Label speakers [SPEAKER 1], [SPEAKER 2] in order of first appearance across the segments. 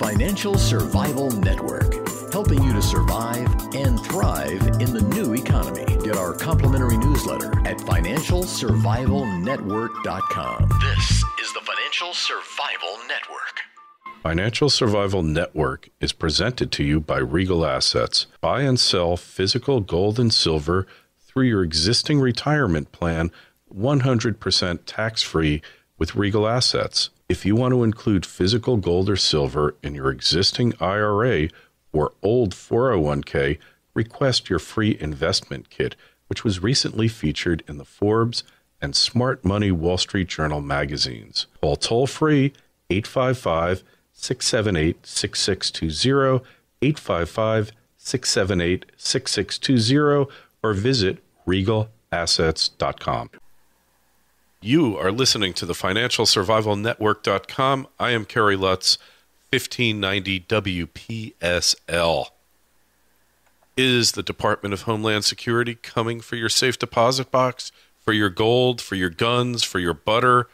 [SPEAKER 1] Financial Survival Network, helping you to survive and thrive in the new economy. Get our complimentary newsletter at financialsurvivalnetwork.com. This is the Financial Survival Network.
[SPEAKER 2] Financial Survival Network is presented to you by Regal Assets. Buy and sell physical gold and silver through your existing retirement plan, 100% tax-free with Regal Assets. If you want to include physical gold or silver in your existing IRA or old 401k, request your free investment kit, which was recently featured in the Forbes and Smart Money Wall Street Journal magazines. Call toll-free 855-678-6620, 855-678-6620, or visit regalassets.com. You are listening to the FinancialSurvivalNetwork.com. I am Kerry Lutz, 1590 WPSL. Is the Department of Homeland Security coming for your safe deposit box, for your gold, for your guns, for your butter,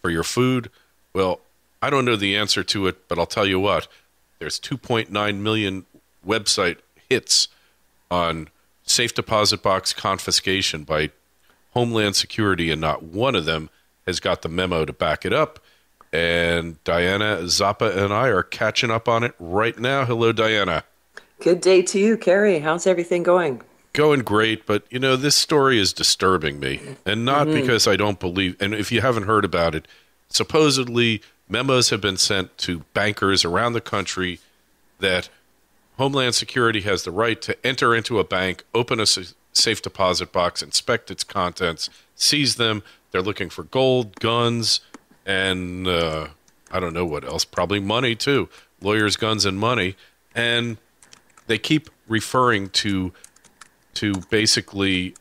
[SPEAKER 2] for your food? Well, I don't know the answer to it, but I'll tell you what. There's 2.9 million website hits on safe deposit box confiscation by Homeland Security, and not one of them has got the memo to back it up. And Diana, Zoppa, and I are catching up on it right now. Hello, Diana.
[SPEAKER 3] Good day to you, Kerry. How's everything going?
[SPEAKER 2] Going great, but, you know, this story is disturbing me. And not because I don't believe, and if you haven't heard about it, supposedly memos have been sent to bankers around the country that Homeland Security has the right to enter into a bank, open a safe deposit box, inspect its contents, seize them. They're looking for gold, guns, and I don't know what else, probably money too, lawyers, guns, and money. And they keep referring to basically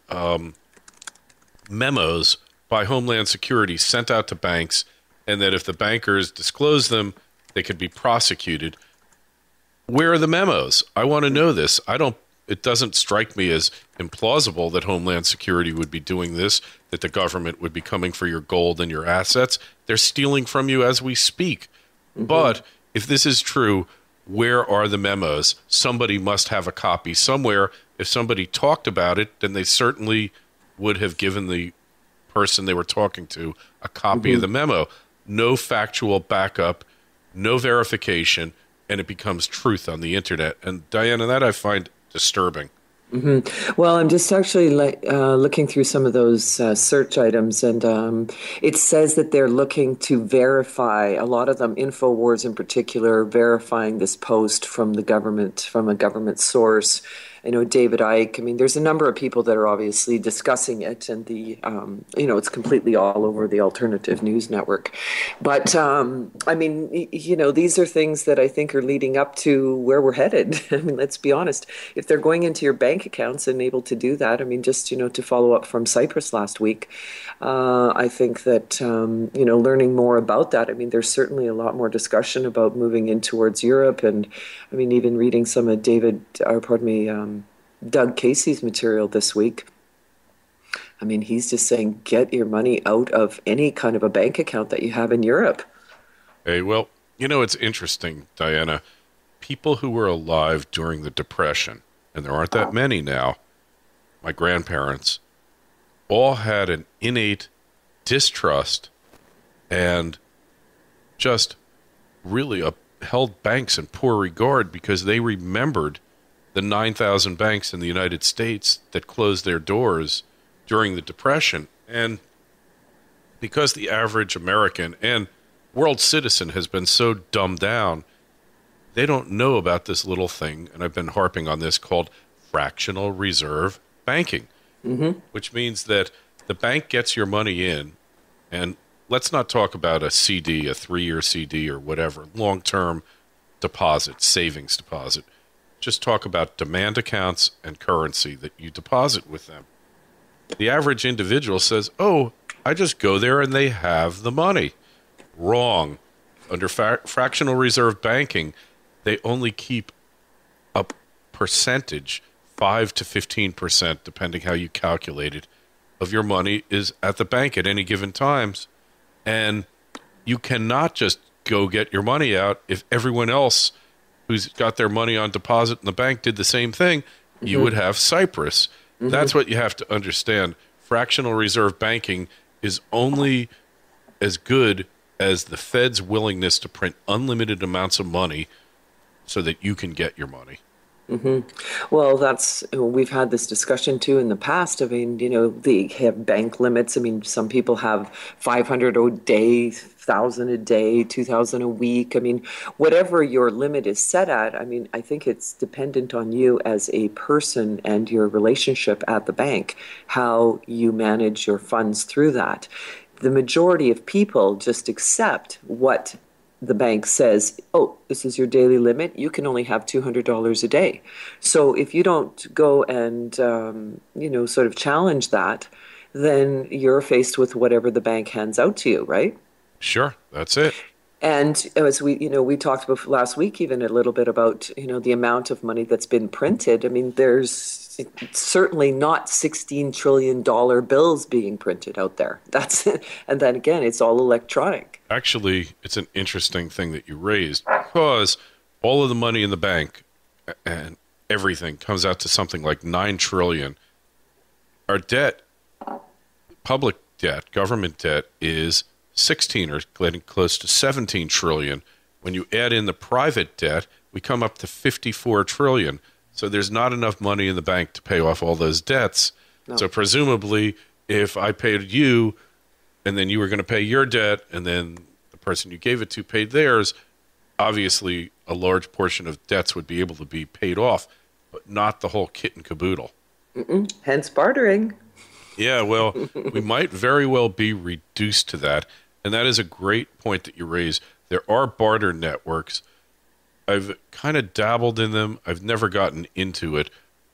[SPEAKER 2] memos by Homeland Security sent out to banks, and that if the bankers disclose them, they could be prosecuted. Where are the memos? I want to know this. It doesn't strike me as implausible that Homeland Security would be doing this, that the government would be coming for your gold and your assets. They're stealing from you as we speak. But if this is true, where are the memos? Somebody must have a copy somewhere. If somebody talked about it, then they certainly would have given the person they were talking to a copy of the memo. No factual backup, no verification, and it becomes truth on the internet. And Diana, that I find disturbing.
[SPEAKER 3] Well, I'm just actually looking through some of those search items, and it says that they're looking to verify, a lot of them, InfoWars in particular, verifying this post from the government, from a government source. I know David Icke. I mean, there's a number of people that are obviously discussing it, and it's completely all over the alternative news network. But I mean, these are things that I think are leading up to where we're headed. I mean, let's be honest. If they're going into your bank accounts and able to do that, I mean, just to follow up from Cyprus last week, I think that learning more about that. I mean, there's certainly a lot more discussion about moving in towards Europe, and I mean, even reading some of Doug Casey's material this week. I mean, he's just saying, get your money out of any kind of a bank account that you have in Europe.
[SPEAKER 2] Hey, well, it's interesting, Diana. People who were alive during the Depression, and there aren't that many now, my grandparents, all had an innate distrust and just really held banks in poor regard because they remembered the 9,000 banks in the United States that closed their doors during the Depression. And because the average American and world citizen has been so dumbed down, they don't know about this little thing, and I've been harping on this, called fractional reserve banking, which means that the bank gets your money in, and let's not talk about a CD, a 3-year CD or whatever, long-term deposit, savings deposit. Just talk about demand accounts and currency that you deposit with them. The average individual says, oh, I just go there and they have the money. Wrong. Under fractional reserve banking, they only keep a percentage, 5 to 15%, depending how you calculate it, of your money is at the bank at any given times. And you cannot just go get your money out. If everyone else who's got their money on deposit in the bank did the same thing, you would have Cyprus. That's what you have to understand. Fractional reserve banking is only as good as the Fed's willingness to print unlimited amounts of money so that you can get your money.
[SPEAKER 3] Well, we've had this discussion too in the past. I mean, they have bank limits. I mean, some people have 500 a day, 1,000 a day, 2,000 a week. I mean, whatever your limit is set at, I mean, I think it's dependent on you as a person and your relationship at the bank, how you manage your funds through that. The majority of people just accept what the bank says, oh, this is your daily limit. You can only have $200 a day. So if you don't go and, sort of challenge that, then you're faced with whatever the bank hands out to you, right?
[SPEAKER 2] Sure, that's it.
[SPEAKER 3] And as we talked about last week, even a little bit about, the amount of money that's been printed. I mean, there's certainly not $16 trillion bills being printed out there. And then again, it's all electronic.
[SPEAKER 2] Actually, it's an interesting thing that you raised because all of the money in the bank and everything comes out to something like $9 trillion. Our debt, public debt, government debt is 16 or getting close to 17 trillion. When you add in the private debt, we come up to 54 trillion. So there's not enough money in the bank to pay off all those debts. No. So presumably, if I paid you and then you were going to pay your debt and then the person you gave it to paid theirs, obviously a large portion of debts would be able to be paid off, but not the whole kit and caboodle.
[SPEAKER 3] Hence bartering.
[SPEAKER 2] Yeah, well, we might very well be reduced to that. And that is a great point that you raise. There are barter networks. I've kind of dabbled in them. I've never gotten into it.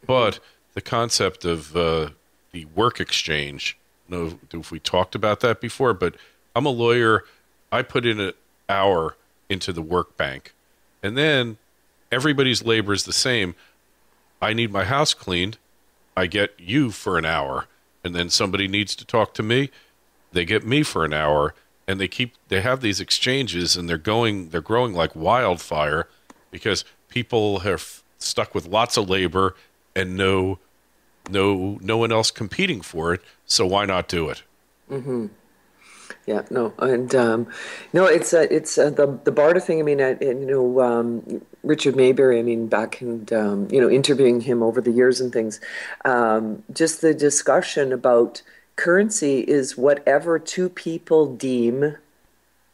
[SPEAKER 2] But the concept of the work exchange, I don't know if we talked about that before, but I'm a lawyer. I put in an hour into the work bank. And then everybody's labor is the same. I need my house cleaned. I get you for an hour. And then somebody needs to talk to me. They get me for an hour. And they have these exchanges, and they're growing like wildfire because people are stuck with lots of labor and no one else competing for it. So why not do it?
[SPEAKER 3] Yeah, no, and no, it's the barter thing. I mean, Richard Mayberry. I mean, back and interviewing him over the years and things, just the discussion about currency is whatever two people deem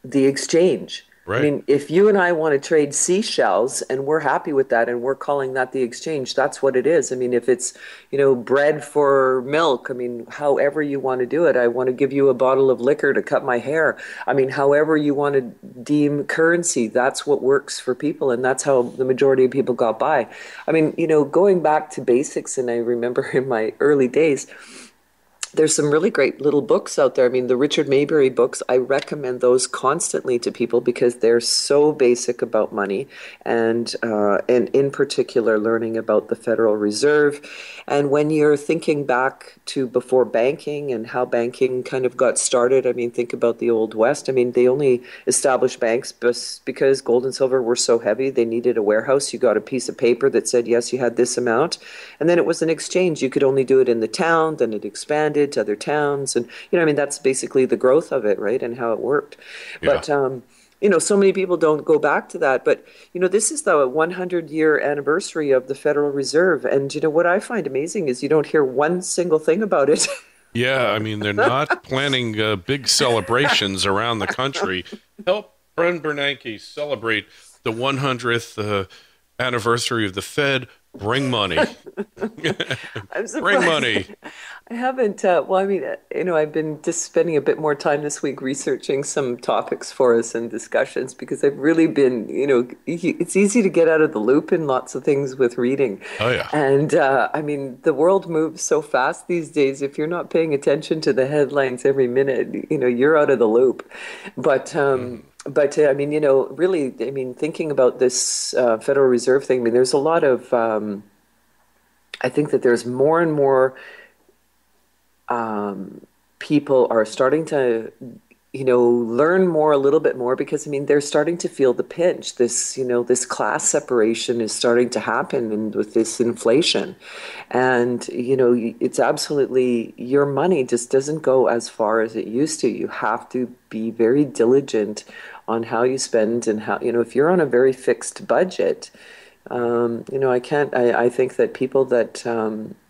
[SPEAKER 3] the exchange. Right. I mean, if you and I want to trade seashells and we're happy with that and we're calling that the exchange, that's what it is. I mean, if it's, bread for milk, I mean, however you want to do it, I want to give you a bottle of liquor to cut my hair. I mean, however you want to deem currency, that's what works for people. And that's how the majority of people got by. I mean, going back to basics, and I remember in my early days, there's some really great little books out there. I mean, the Richard Mayberry books, I recommend those constantly to people because they're so basic about money and in particular learning about the Federal Reserve. And when you're thinking back to before banking and how banking kind of got started, I mean, think about the Old West. I mean, they only established banks because gold and silver were so heavy. They needed a warehouse. You got a piece of paper that said, yes, you had this amount. And then it was an exchange. You could only do it in the town. Then it expanded to other towns. And, I mean, that's basically the growth of it, right? And how it worked. Yeah. But, so many people don't go back to that. But, this is the 100-year anniversary of the Federal Reserve. And, what I find amazing is you don't hear one single thing about it.
[SPEAKER 2] Yeah, I mean, they're not planning big celebrations around the country. Help Bren Bernanke celebrate the 100th anniversary of the Fed. Bring money.
[SPEAKER 3] I'm surprised.
[SPEAKER 2] Bring money.
[SPEAKER 3] I haven't. I've been just spending a bit more time this week researching some topics for us and discussions because I've really been, it's easy to get out of the loop in lots of things with reading.
[SPEAKER 2] Oh, yeah.
[SPEAKER 3] And the world moves so fast these days. If you're not paying attention to the headlines every minute, you're out of the loop. But I mean, really, I mean, thinking about this Federal Reserve thing, I mean, there's a lot of, I think that there's more and more people are starting to, learn more, a little bit more, because I mean, they're starting to feel the pinch. This class separation is starting to happen, and with this inflation, and it's absolutely, your money just doesn't go as far as it used to. You have to be very diligent on how you spend, and how, if you're on a very fixed budget, I think that people that,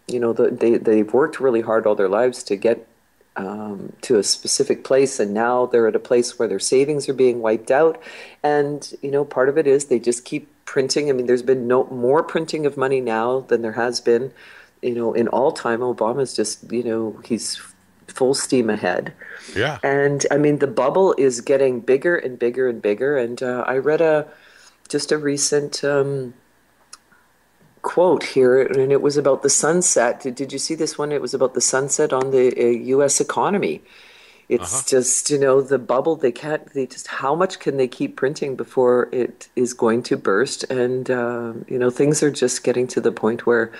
[SPEAKER 3] they've worked really hard all their lives to get to a specific place, and now they're at a place where their savings are being wiped out. And part of it is they just keep printing. I mean, there's been no more printing of money now than there has been, in all time. Obama's just, he's full steam ahead.
[SPEAKER 2] Yeah.
[SPEAKER 3] And I mean, the bubble is getting bigger and bigger and bigger. And I read just a recent quote here, and it was about the sunset. Did you see this one? It was about the sunset on the U.S. economy. It's just, the bubble, how much can they keep printing before it is going to burst? And, things are just getting to the point where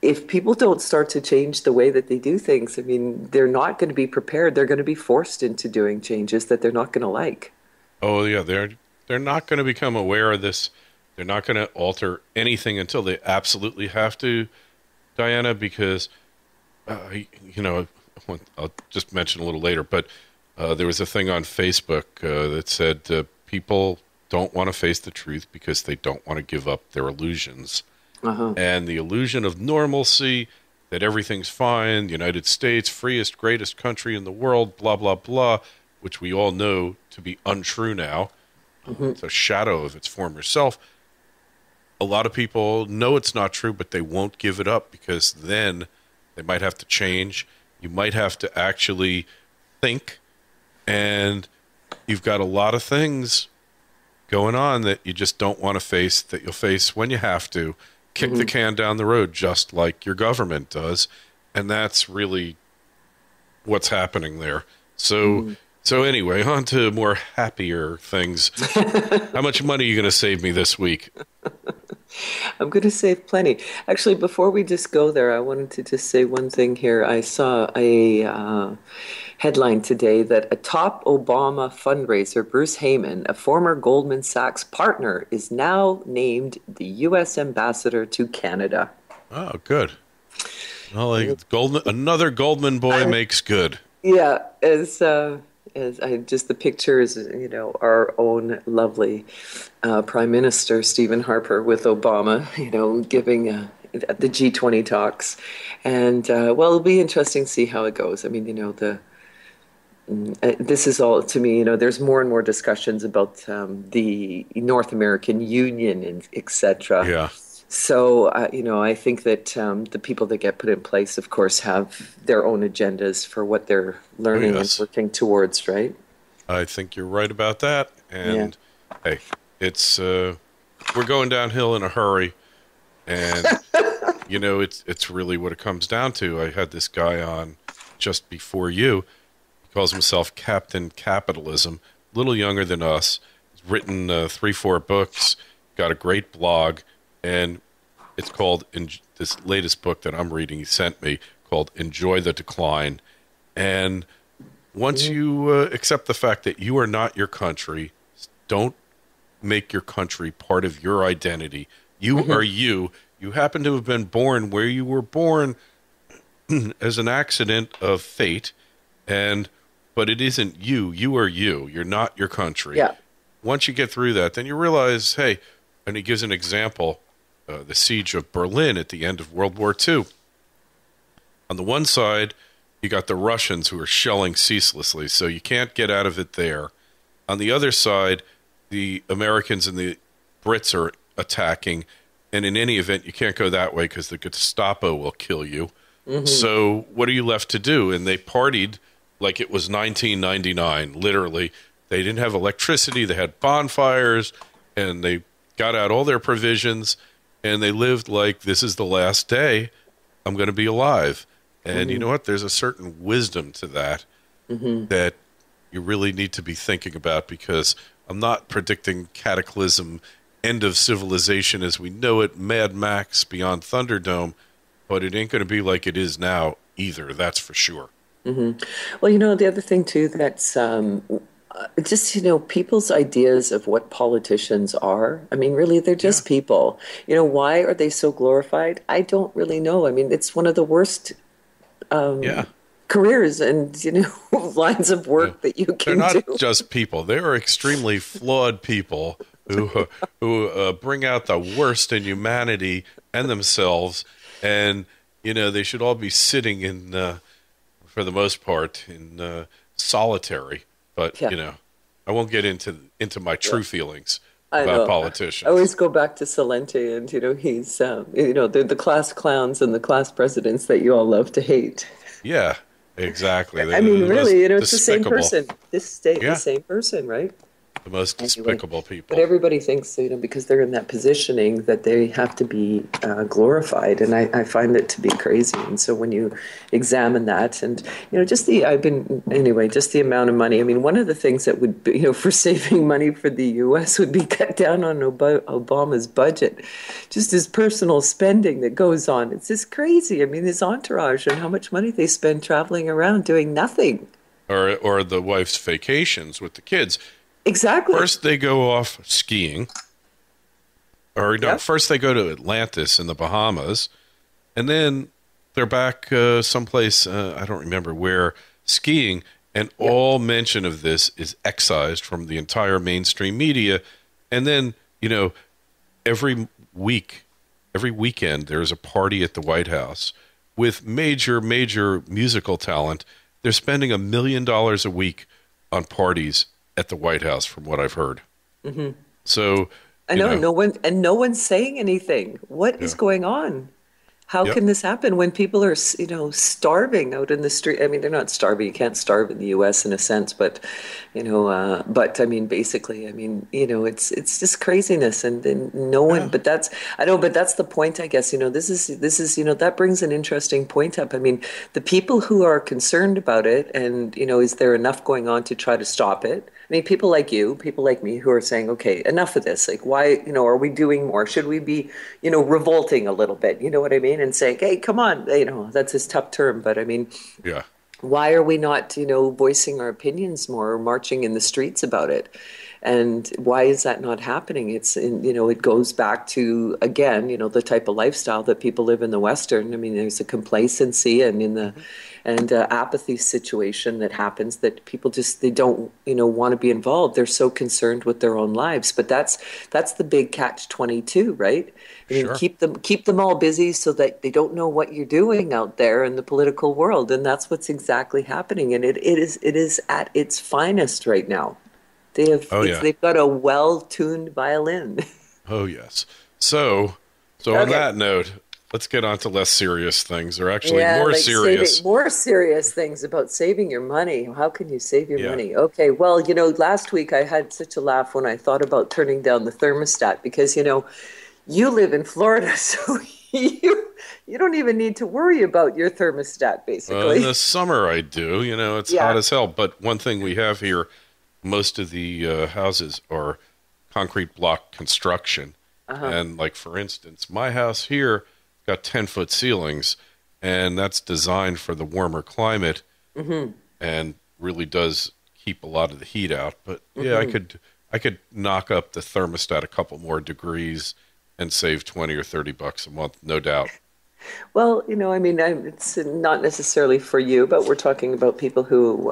[SPEAKER 3] if people don't start to change the way that they do things, I mean, they're not going to be prepared. They're going to be forced into doing changes that they're not going to like.
[SPEAKER 2] Oh, yeah, they're not going to become aware of this. They're not going to alter anything until they absolutely have to, Diana, because, I'll just mention a little later, but there was a thing on Facebook that said people don't want to face the truth because they don't want to give up their illusions. And the illusion of normalcy, that everything's fine, the United States, freest, greatest country in the world, blah, blah, blah, which we all know to be untrue now. It's a shadow of its former self. A lot of people know it's not true, but they won't give it up, because then they might have to change. You might have to actually think, and you've got a lot of things going on that you just don't want to face, that you'll face when you have to. Kick the can down the road, just like your government does. And that's really what's happening there. So anyway, on to more happier things. How much money are you going to save me this week?
[SPEAKER 3] I'm going to save plenty. Actually, before we just go there, I wanted to just say one thing here. I saw a headline today that a top Obama fundraiser, Bruce Heyman, a former Goldman Sachs partner, is now named the U.S. ambassador to Canada.
[SPEAKER 2] Oh, good. Well, another Goldman boy makes good.
[SPEAKER 3] Yeah, as the picture is, our own lovely Prime Minister Stephen Harper with Obama, giving at the G20 talks, and it'll be interesting to see how it goes. I mean, this is all, to me, there's more and more discussions about the North American Union and etc.
[SPEAKER 2] Yeah.
[SPEAKER 3] So, I think that the people that get put in place, of course, have their own agendas for what they're learning and working towards, right?
[SPEAKER 2] I think you're right about that. And, hey, it's we're going downhill in a hurry. And, it's really what it comes down to. I had this guy on just before you. He calls himself Captain Capitalism, a little younger than us. He's written 3-4 books, got a great blog. And it's called, in this latest book that I'm reading, he sent me, called Enjoy the Decline. And once you accept the fact that you are not your country, don't make your country part of your identity. You are you. You happen to have been born where you were born as an accident of fate, but it isn't you. You are you. You're not your country.
[SPEAKER 3] Yeah.
[SPEAKER 2] Once you get through that, then you realize, hey, and he gives an example, the siege of Berlin at the end of World War II. On the one side, you got the Russians who are shelling ceaselessly, so you can't get out of it there. On the other side, the Americans and the Brits are attacking, and in any event, you can't go that way because the Gestapo will kill you. So what are you left to do? And they partied like it was 1999, literally. They didn't have electricity, they had bonfires, and they got out all their provisions, and they lived like, this is the last day I'm going to be alive. And you know what? There's a certain wisdom to that that you really need to be thinking about, because I'm not predicting cataclysm, end of civilization as we know it, Mad Max, Beyond Thunderdome, but it ain't going to be like it is now either, that's for sure.
[SPEAKER 3] Well, the other thing too that's just, people's ideas of what politicians are. I mean, really, they're
[SPEAKER 2] Yeah.
[SPEAKER 3] just people. Why are they so glorified? I don't really know. I mean, it's one of the worst
[SPEAKER 2] Yeah.
[SPEAKER 3] careers and, lines of
[SPEAKER 2] Yeah.
[SPEAKER 3] work that you
[SPEAKER 2] They're
[SPEAKER 3] can
[SPEAKER 2] not
[SPEAKER 3] do.
[SPEAKER 2] just people. They are extremely flawed people who bring out the worst in humanity and themselves. And, they should all be sitting in, for the most part, in solitary. But,
[SPEAKER 3] Yeah,
[SPEAKER 2] I won't get into my true feelings
[SPEAKER 3] I
[SPEAKER 2] about
[SPEAKER 3] know. I
[SPEAKER 2] politicians.
[SPEAKER 3] always go back to Salente and, he's, they're the class clowns and the class presidents that you all love to hate.
[SPEAKER 2] Yeah, exactly.
[SPEAKER 3] I
[SPEAKER 2] They're
[SPEAKER 3] mean,
[SPEAKER 2] the most
[SPEAKER 3] really, it's the same
[SPEAKER 2] despicable.
[SPEAKER 3] person. The
[SPEAKER 2] Yeah,
[SPEAKER 3] same person, right?
[SPEAKER 2] the most
[SPEAKER 3] Anyway,
[SPEAKER 2] despicable
[SPEAKER 3] but
[SPEAKER 2] people.
[SPEAKER 3] everybody thinks, because they're in that positioning that they have to be glorified, and I find it to be crazy. And so when you examine that, and just just the amount of money. I mean, one of the things that would be, for saving money for the U.S. would be cut down on Obama's budget, just his personal spending that goes on. It's just crazy. I mean, his entourage and how much money they spend traveling around doing nothing.
[SPEAKER 2] Or the wife's vacations with the kids.
[SPEAKER 3] Exactly.
[SPEAKER 2] First, they go off skiing. Or no,
[SPEAKER 3] Yep.
[SPEAKER 2] first they go to Atlantis in the Bahamas, and then they're back someplace, I don't remember where, skiing, and all mention of this is excised from the entire mainstream media. And then, every every weekend, there's a party at the White House with major, major musical talent. They're spending $1 million a week on parties at the White House, from what I've heard. So,
[SPEAKER 3] I know, no one's saying anything. What is
[SPEAKER 2] yeah,
[SPEAKER 3] going on? How
[SPEAKER 2] yep,
[SPEAKER 3] can this happen when people are, starving out in the street? I mean, they're not starving. You can't starve in the U.S. in a sense, but I mean, basically, I mean, it's just craziness, and no one.
[SPEAKER 2] yeah,
[SPEAKER 3] But I know, but that's the point, I guess. This is that brings an interesting point up. I mean, the people who are concerned about it, and is there enough going on to try to stop it? I mean, people like you, people like me who are saying, okay, enough of this. Like, why, are we doing more? Should we be, revolting a little bit? You know what I mean? And saying, hey, come on, that's his tough term. But I mean,
[SPEAKER 2] yeah.
[SPEAKER 3] why are we not, voicing our opinions more or marching in the streets about it? And why is that not happening? It goes back to, again, the type of lifestyle that people live in the Western. I mean, there's a complacency and apathy situation that happens that people just, they don't, want to be involved. They're so concerned with their own lives. But that's the big catch-22, right? I mean,
[SPEAKER 2] Sure.
[SPEAKER 3] keep them all busy so that they don't know what you're doing out there in the political world. And that's what's exactly happening. And it is at its finest right now.
[SPEAKER 2] Oh, yeah.
[SPEAKER 3] They've got a well-tuned violin.
[SPEAKER 2] Oh, yes. So on
[SPEAKER 3] Okay.
[SPEAKER 2] that note, let's get on to less serious things, or actually
[SPEAKER 3] Yeah,
[SPEAKER 2] more
[SPEAKER 3] like
[SPEAKER 2] serious.
[SPEAKER 3] more serious things about saving your money. How can you save your
[SPEAKER 2] Yeah.
[SPEAKER 3] money? Okay, well, last week I had such a laugh when I thought about turning down the thermostat because, you live in Florida, so you don't even need to worry about your thermostat,
[SPEAKER 2] In
[SPEAKER 3] basically.
[SPEAKER 2] the summer, I do. It's hot
[SPEAKER 3] Yeah.
[SPEAKER 2] as hell. But one thing we have here, most of the houses are concrete block construction. And like, for instance, my house here got 10-foot ceilings, and that's designed for the warmer climate and really does keep a lot of the heat out. But yeah, I could knock up the thermostat a couple more degrees and save 20 or 30 bucks a month, no doubt.
[SPEAKER 3] Well, I mean, it's not necessarily for you, but we're talking about people who,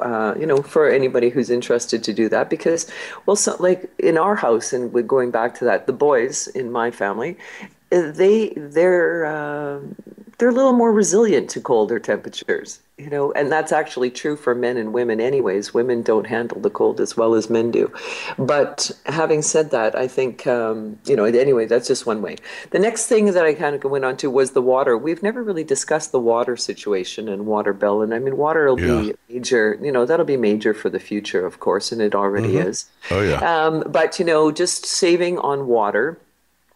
[SPEAKER 3] for anybody who's interested to do that, because, well, so, like in our house, and we're going back to that, the boys in my family, they're a little more resilient to colder temperatures, and that's actually true for men and women anyways. Women don't handle the cold as well as men do. But having said that, I think, anyway, that's just one way. The next thing that I kind of went on to was the water. We've never really discussed the water situation and water bill. And I mean, water will
[SPEAKER 2] Yeah.
[SPEAKER 3] be major, that'll be major for the future, of course, and it already is.
[SPEAKER 2] Oh, yeah.
[SPEAKER 3] But, just saving on water.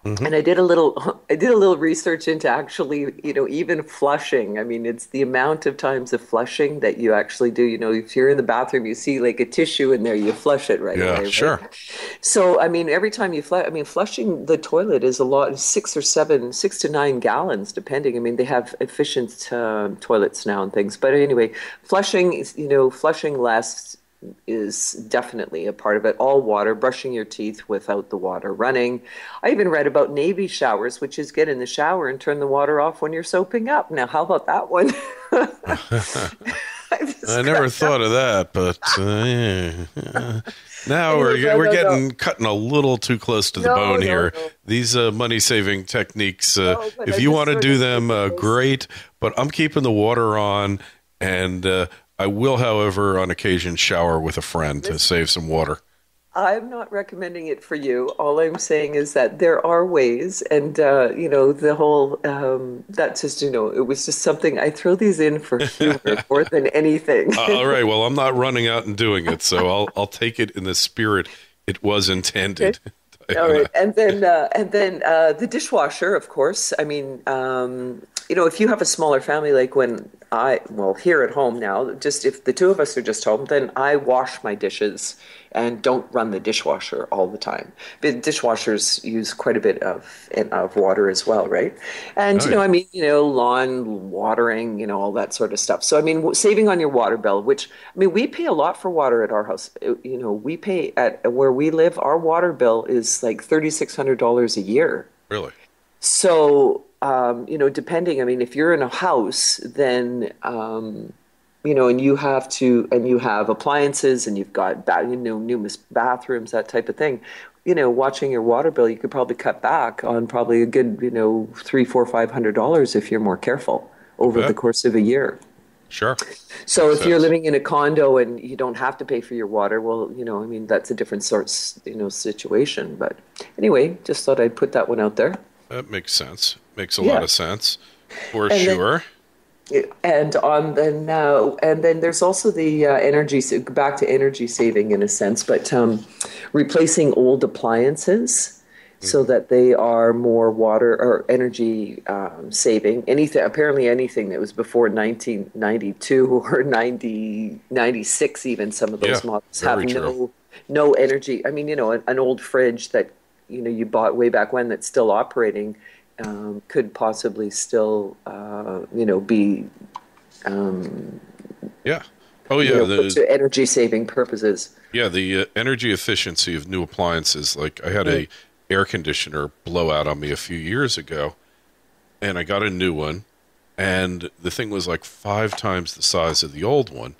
[SPEAKER 3] And I did a little research into actually, even flushing. I mean, it's the amount of times of flushing that you actually do. If you're in the bathroom, you see like a tissue in there, you flush it right
[SPEAKER 2] Yeah,
[SPEAKER 3] away,
[SPEAKER 2] sure.
[SPEAKER 3] right? So, I mean, every time you flush, I mean, flushing the toilet is a lot, 6 to 9 gallons, depending. I mean, they have efficient toilets now and things. But anyway, flushing less is definitely a part of it. All water, brushing your teeth without the water running. I even read about Navy showers, which is get in the shower and turn the water off when you're soaping up. Now, how about that one?
[SPEAKER 2] I never thought of that, but now we're getting cutting a little too close to the bone here. No. These money-saving techniques, if you want to do them, great. But I'm keeping the water on, and I will, however, on occasion shower with a friend to save some water.
[SPEAKER 3] I'm not recommending it for you. All I'm saying is that there are ways, and the whole that's just it was just something I throw these in for humor more than anything.
[SPEAKER 2] All right, well, I'm not running out and doing it, so I'll take it in the spirit it was intended.
[SPEAKER 3] Okay. All right, and then the dishwasher, of course. I mean, if you have a smaller family, like here at home now, just if the two of us are just home, then I wash my dishes and don't run the dishwasher all the time. But dishwashers use quite a bit of water as well, right? And, lawn watering, all that sort of stuff. So, I mean, saving on your water bill, which, I mean, we pay a lot for water at our house. We pay at where we live, our water bill is like $3,600 a year.
[SPEAKER 2] Really?
[SPEAKER 3] So, depending, I mean, if you're in a house, then, and you have appliances and you've got, numerous bathrooms, that type of thing, watching your water bill, you could probably cut back on probably a good, $300, $400, $500 if you're more careful over the course of a year.
[SPEAKER 2] Sure.
[SPEAKER 3] So if you're living in a condo and you don't have to pay for your water, well, that's a different situation. But anyway, just thought I'd put that one out there.
[SPEAKER 2] That makes sense. Makes a lot of sense, for sure.
[SPEAKER 3] And then there's also the energy. Back to energy saving in a sense, but replacing old appliances so that they are more water or energy saving. Anything that was before 1992 or 96, even some of those models have no energy. I mean, an old fridge that you bought way back when that's still operating could possibly still be put to energy saving purposes.
[SPEAKER 2] The energy efficiency of new appliances. Like I had a air conditioner blow out on me a few years ago, and I got a new one, and the thing was like 5 times the size of the old one.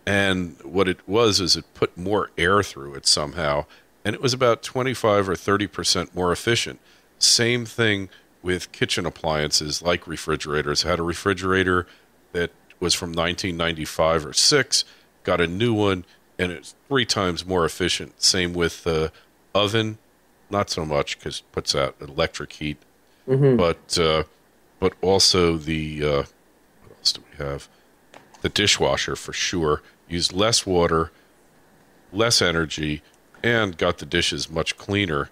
[SPEAKER 2] And what it was is it put more air through it somehow, and it was about 25 or 30% more efficient. Same thing with kitchen appliances like refrigerators. I had a refrigerator that was from 1995 or 6, got a new one, and it's 3 times more efficient. Same with the oven, not so much because it puts out electric heat, but also the what else do we have? The dishwasher for sure used less water, less energy, and got the dishes much cleaner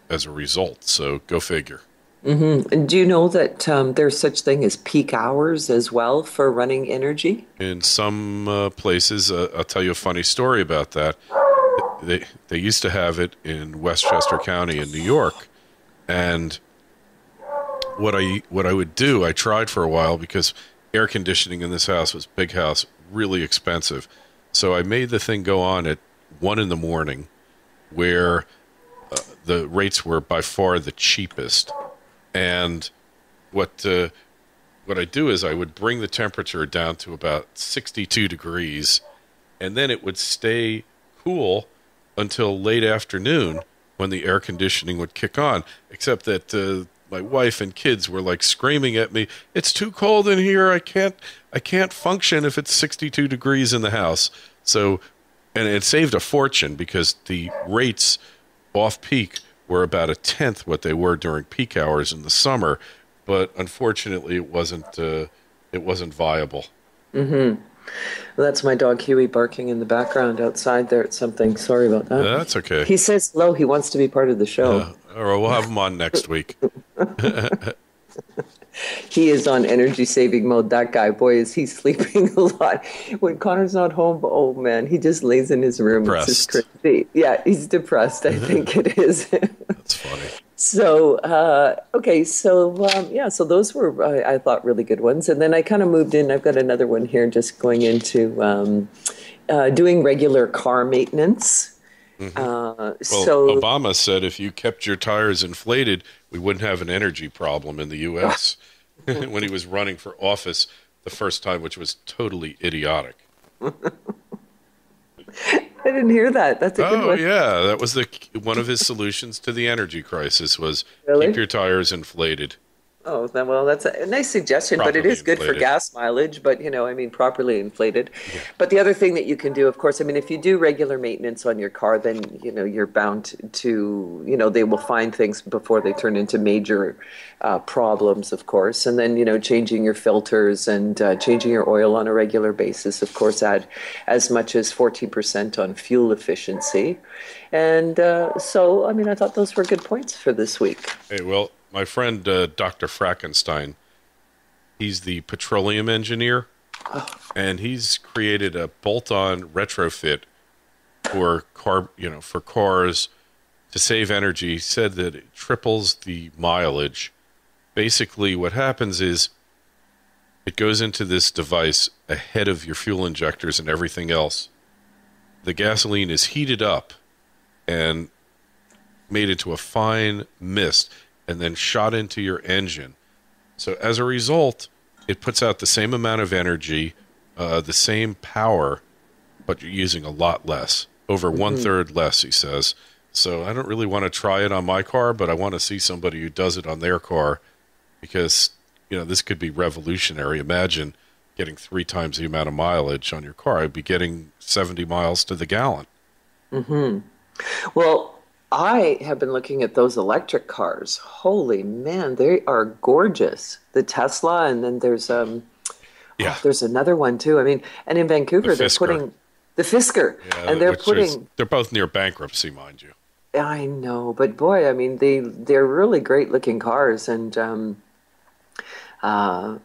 [SPEAKER 2] as a result. So go figure.
[SPEAKER 3] And do you know that there's such thing as peak hours as well for running energy?
[SPEAKER 2] In some places, I'll tell you a funny story about that. They used to have it in Westchester County in New York, and what I would do, I tried for a while because air conditioning in this house was big house, really expensive. So I made the thing go on at 1 a.m, where the rates were by far the cheapest. And what I do is I would bring the temperature down to about 62 degrees, and then it would stay cool until late afternoon when the air conditioning would kick on, except that my wife and kids were like screaming at me, "It's too cold in here. I can't function if it's 62 degrees in the house." So, and it saved a fortune because the rates off peak were about 1/10 what they were during peak hours in the summer, but unfortunately it wasn't viable.
[SPEAKER 3] Well, that's my dog Huey barking in the background outside there at something. Sorry about that.
[SPEAKER 2] That's okay.
[SPEAKER 3] He says hello. He wants to be part of the show.
[SPEAKER 2] Or we'll have him on next week.
[SPEAKER 3] He is on energy saving mode. That guy, boy, is he sleeping a lot. When Connor's not home, oh man, he just lays in his room.
[SPEAKER 2] Depressed.
[SPEAKER 3] It's just crazy. Yeah, he's depressed. I think it is.
[SPEAKER 2] That's funny.
[SPEAKER 3] So, okay, so yeah, so those were I thought really good ones, and then I kind of moved in. I've got another one here, just going into doing regular car maintenance.
[SPEAKER 2] Well,
[SPEAKER 3] So,
[SPEAKER 2] Obama said if you kept your tires inflated, we wouldn't have an energy problem in the U.S. when he was running for office the first time, which was totally idiotic.
[SPEAKER 3] I didn't hear that. That's a good one.
[SPEAKER 2] Yeah, that was one of his solutions to the energy crisis was
[SPEAKER 3] Really?
[SPEAKER 2] keep your tires inflated.
[SPEAKER 3] Oh, well, that's a nice suggestion, but it
[SPEAKER 2] Properly
[SPEAKER 3] is good for
[SPEAKER 2] inflated.
[SPEAKER 3] gas mileage, but I mean, properly inflated. But the other thing that you can do, of course, I mean, if you do regular maintenance on your car, then, you're bound to, they will find things before they turn into major problems, of course. And then, changing your filters and changing your oil on a regular basis, of course, add as much as 14% on fuel efficiency. And so, I mean, I thought those were good points for this week.
[SPEAKER 2] Hey, well, my friend Dr. Frankenstein, he's the petroleum engineer, and he's created a bolt-on retrofit for cars to save energy. He said that it triples the mileage. Basically, what happens is it goes into this device ahead of your fuel injectors and everything else. The gasoline is heated up and made into a fine mist and then shot into your engine. So as a result, it puts out the same amount of energy, the same power, but you're using a lot less, over one-third less, he says. So I don't really want to try it on my car, but I want to see somebody who does it on their car because, this could be revolutionary. Imagine getting 3 times the amount of mileage on your car. I'd be getting 70 miles to the gallon.
[SPEAKER 3] Well, I have been looking at those electric cars. Holy man, they are gorgeous. The Tesla, and then there's there's another one too. I mean, and in Vancouver they're putting the Fisker, and
[SPEAKER 2] they're both near bankruptcy, mind you.
[SPEAKER 3] I know, but boy, I mean, they're really great looking cars, and I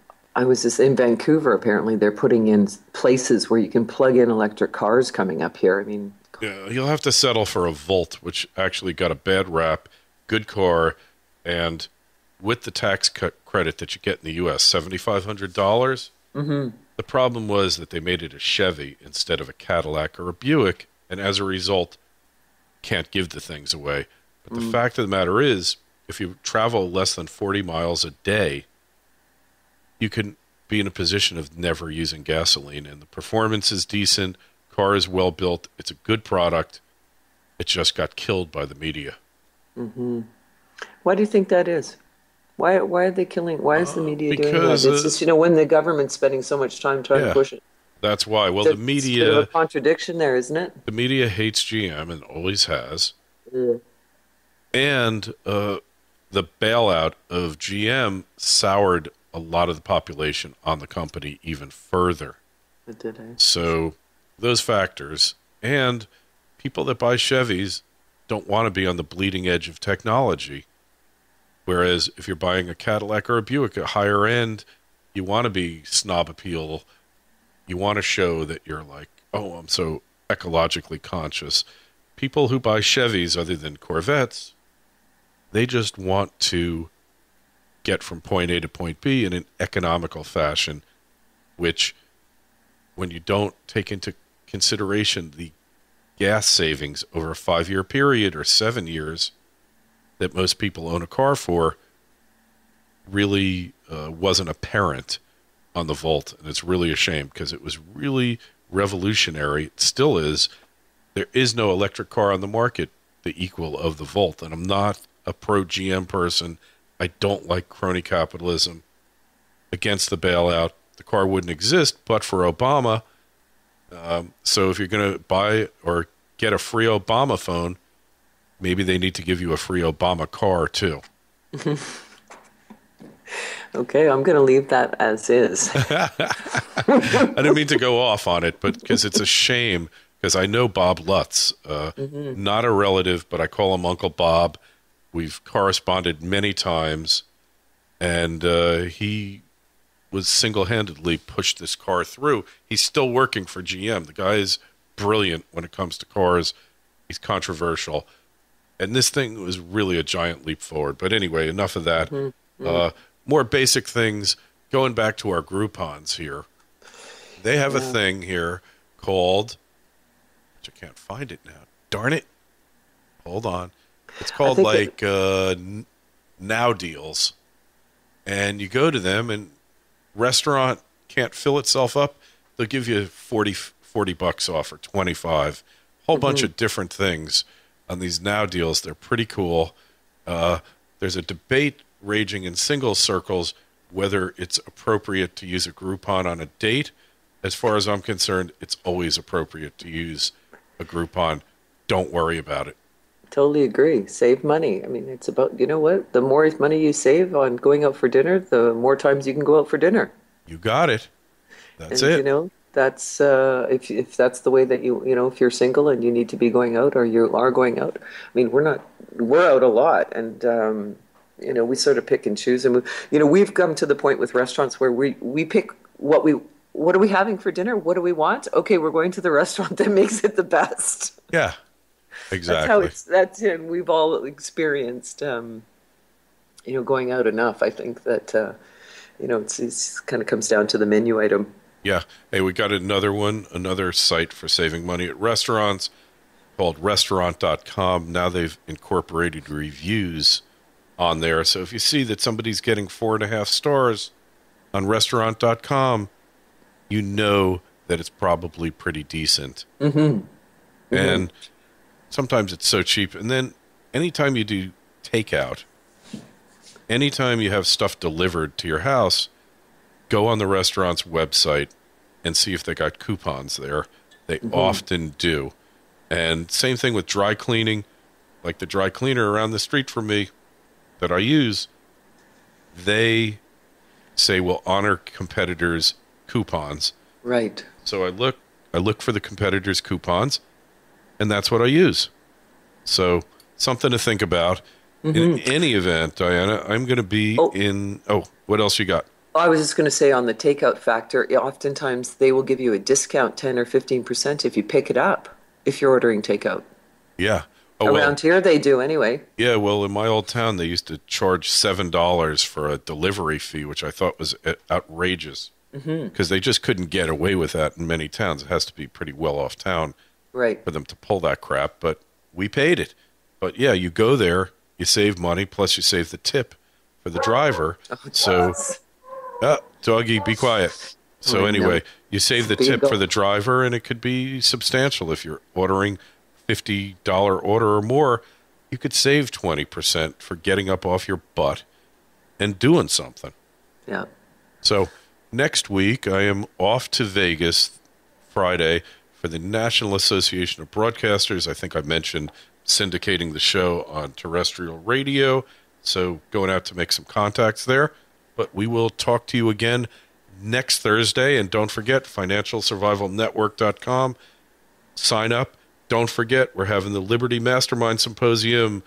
[SPEAKER 3] was just in Vancouver. Apparently, they're putting in places where you can plug in electric cars coming up here. I mean.
[SPEAKER 2] Yeah, you'll have to settle for a Volt, which actually got a bad rap, good car, and with the tax credit that you get in the U.S., $7,500. The problem was that they made it a Chevy instead of a Cadillac or a Buick, and as a result, can't give the things away. But the fact of the matter is, if you travel less than 40 miles a day, you can be in a position of never using gasoline, and the performance is decent. Car is well built. It's a good product. It just got killed by the media.
[SPEAKER 3] Why do you think that is? Why are they killing? Why is the media doing that?
[SPEAKER 2] Because,
[SPEAKER 3] It's just when the government's spending so much time trying to push it.
[SPEAKER 2] That's why. Well, the media.
[SPEAKER 3] It's a bit of a contradiction there, isn't it?
[SPEAKER 2] The media hates GM and always has. And the bailout of GM soured a lot of the population on the company even further.
[SPEAKER 3] It did.
[SPEAKER 2] So those factors, and people that buy Chevys don't want to be on the bleeding edge of technology. Whereas if you're buying a Cadillac or a Buick, a higher end, you want to be snob appeal. You want to show that you're like, oh, I'm so ecologically conscious. People who buy Chevys, other than Corvettes, they just want to get from point A to point B in an economical fashion, which when you don't take into consideration the gas savings over a 5-year period or 7 years that most people own a car for, really wasn't apparent on the Volt. And it's really a shame because it was really revolutionary. It still is. There is no electric car on the market the equal of the Volt. And I'm not a pro-GM person. I don't like crony capitalism. Against the bailout, the car wouldn't exist but for Obama. So if you're going to buy or get a free Obama phone, maybe they need to give you a free Obama car too.
[SPEAKER 3] Okay, I'm going to leave that as is.
[SPEAKER 2] I didn't mean to go off on it, but because it's a shame, because I know Bob Lutz, not a relative, but I call him Uncle Bob. We've corresponded many times, and he was single-handedly pushed this car through. He's still working for GM. The guy is brilliant when it comes to cars, He's controversial. And this thing was really a giant leap forward. But anyway, enough of that. More basic things. Going back to our Groupons here. They have a thing here called, which I can't find it now. Darn it. Hold on. It's called Now Deals. And you go to them and restaurant can't fill itself up. They'll give you $40 off or $25. Whole bunch of different things on these Now Deals. They're pretty cool. There's a debate raging in single circles whether it's appropriate to use a Groupon on a date. As far as I'm concerned, it's always appropriate to use a Groupon. Don't worry about it.
[SPEAKER 3] Totally agree. Save money. I mean, it's about, you know what? The more money you save on going out for dinner, the more times you can go out for dinner.
[SPEAKER 2] You got it. That's
[SPEAKER 3] and,
[SPEAKER 2] it.
[SPEAKER 3] You know, that's if that's the way that you know, if you're single and you need to be going out or you are going out. I mean, we're out a lot, and you know, we sort of pick and choose, and we've come to the point with restaurants where we pick what are we having for dinner? What do we want? Okay, we're going to the restaurant that makes it the best.
[SPEAKER 2] Yeah, exactly.
[SPEAKER 3] And we've all experienced, you know, going out enough. I think that, you know, it's kind of comes down to the menu item.
[SPEAKER 2] Yeah. Hey, we got another site for saving money at restaurants called restaurant.com. Now they've incorporated reviews on there. So if you see that somebody's getting 4.5 stars on restaurant.com, you know that it's probably pretty decent. And sometimes it's so cheap. And then anytime you do takeout, anytime you have stuff delivered to your house, go on the restaurant's website and see if they got coupons there. They often do. And same thing with dry cleaning. Like the dry cleaner around the street from me that I use, they say we'll honor competitors' coupons.
[SPEAKER 3] Right.
[SPEAKER 2] So I look for the competitors' coupons, and that's what I use. So something to think about. In any event, Diana, I'm going to be what else you got?
[SPEAKER 3] I was just going to say on the takeout factor, oftentimes they will give you a discount 10 or 15% if you pick it up, if you're ordering takeout.
[SPEAKER 2] Yeah.
[SPEAKER 3] Around here they do anyway.
[SPEAKER 2] Yeah, well, in my old town, they used to charge $7 for a delivery fee, which I thought was outrageous because they just couldn't get away with that in many towns. It has to be pretty well-off town for them to pull that crap, but we paid it. But, yeah, you go there, you save money, plus you save the tip for the driver. Doggy, be quiet. So anyway, you save the tip for the driver, and it could be substantial. If you're ordering $50 order or more, you could save 20% for getting up off your butt and doing something.
[SPEAKER 3] Yeah.
[SPEAKER 2] So next week, I am off to Vegas Friday for the National Association of Broadcasters. I think I mentioned syndicating the show on terrestrial radio, so going out to make some contacts there. But we will talk to you again next Thursday. And don't forget, financialsurvivalnetwork.com. Sign up. Don't forget, we're having the Liberty Mastermind Symposium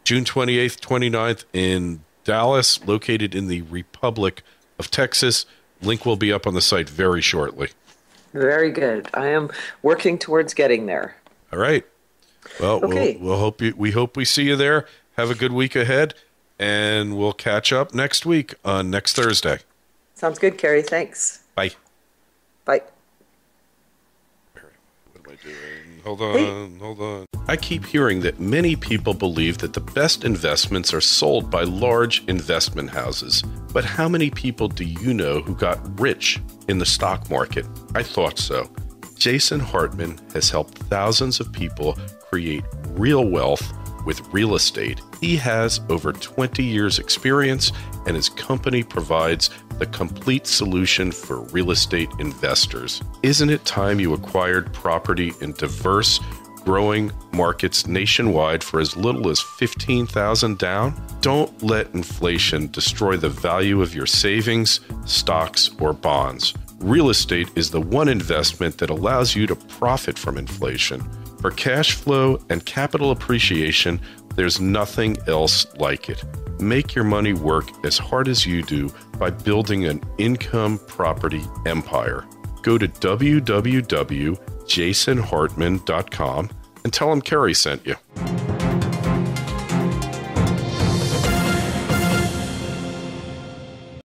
[SPEAKER 2] June 28th, 29th in Dallas, located in the Republic of Texas. Link will be up on the site very shortly.
[SPEAKER 3] Very good. I am working towards getting there.
[SPEAKER 2] All right. Well,
[SPEAKER 3] okay.
[SPEAKER 2] we hope we see you there. Have a good week ahead. And we'll catch up next week on next Thursday.
[SPEAKER 3] Sounds good, Kerry. Thanks.
[SPEAKER 2] Bye.
[SPEAKER 3] Bye.
[SPEAKER 2] What am I doing? Hold on. I keep hearing that many people believe that the best investments are sold by large investment houses. But how many people do you know who got rich in the stock market? I thought so. Jason Hartman has helped thousands of people create real wealth with real estate. He has over 20 years experience, and his company provides the complete solution for real estate investors. Isn't it time you acquired property in diverse, growing markets nationwide for as little as $15,000 down? Don't let inflation destroy the value of your savings, stocks, or bonds. Real estate is the one investment that allows you to profit from inflation. For cash flow and capital appreciation, there's nothing else like it. Make your money work as hard as you do by building an income property empire. Go to www.jasonhartman.com. and tell them Kerry sent you.